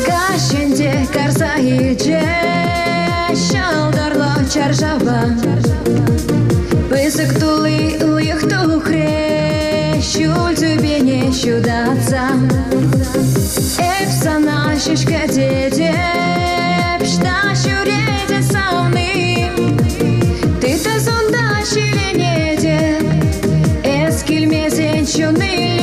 Кашенде карсайже шалдарлы чаржава Пысык тулы уйық тухре Шул түбене шудатса Эпсана шишка дедеп Шта шуреде сауны Ты-то сонда шиленеде Эскилмезен чуныли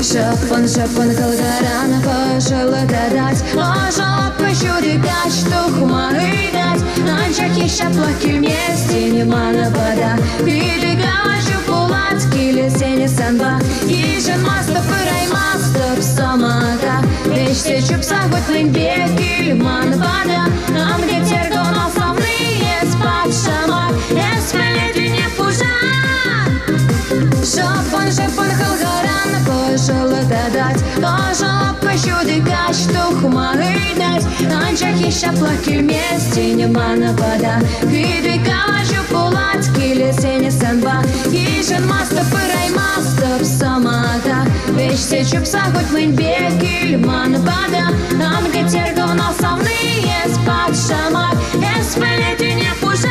Шапан калгарана пожала дадать Ложа пощуди гач тухмары дать Анчахи шапла кильмести немана бада Биди гаважу пулат килесене санба Ижен маста пырай маста псамата Вещте чупса гутлин бекильман бада Нам где тергон основные спать шамар Эспелети не пужа Шапан калгарана пожала дадать Ложа пощуди гач тухмары дать Анчахи шапла кильмести немана бада Биди гаважу пулат килесене санба Ижен маста пырай маста псамата Вещте чупса гутлин бекильман бада Нам где тергон основные спать шамар Эспелети не пужа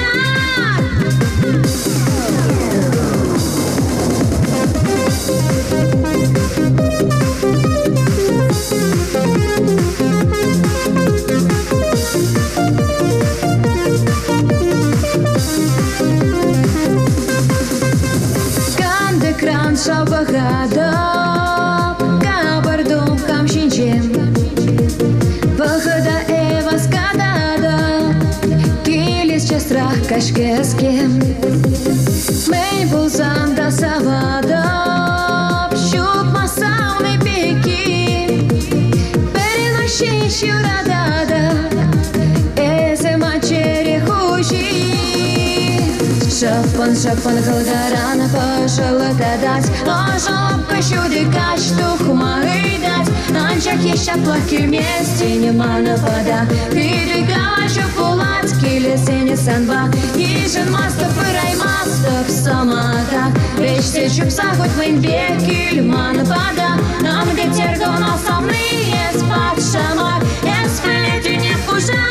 Кран шабахада кабардум камшинчем Пахада эва скадада Килис страх кашкескем Мэй булсан да савада Пшук масауны пеки Перенощи щурадада Эзе мачери хуши Шапан калгарана пожала дадать Ложа пощуди гач тухмары дать Анчахи шапла кильмести немана бада Биди гаважу пулат килесене санба Ижен маста пырай маста псамата Вещте чупса гутлин бекильман бада Нам где тергон основные спать шамар Эспелети не пужа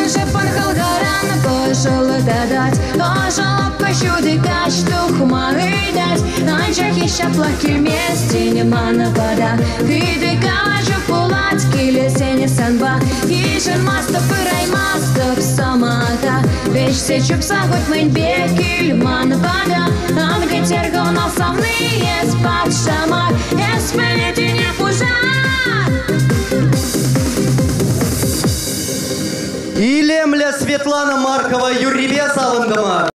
Шапан калгарана пожала дадать Ложа пощуди гач тухмары дать Анчахи шапла кильмести немана бада Биди гаважу пулат килесене санба Ижен маста пырай маста псамата Вещте чупса гутлин бекильман бада Анге тергон основные спать шамар Эспелети не пужа Илемля Светлана Маркова, Юрий Бесалынгама.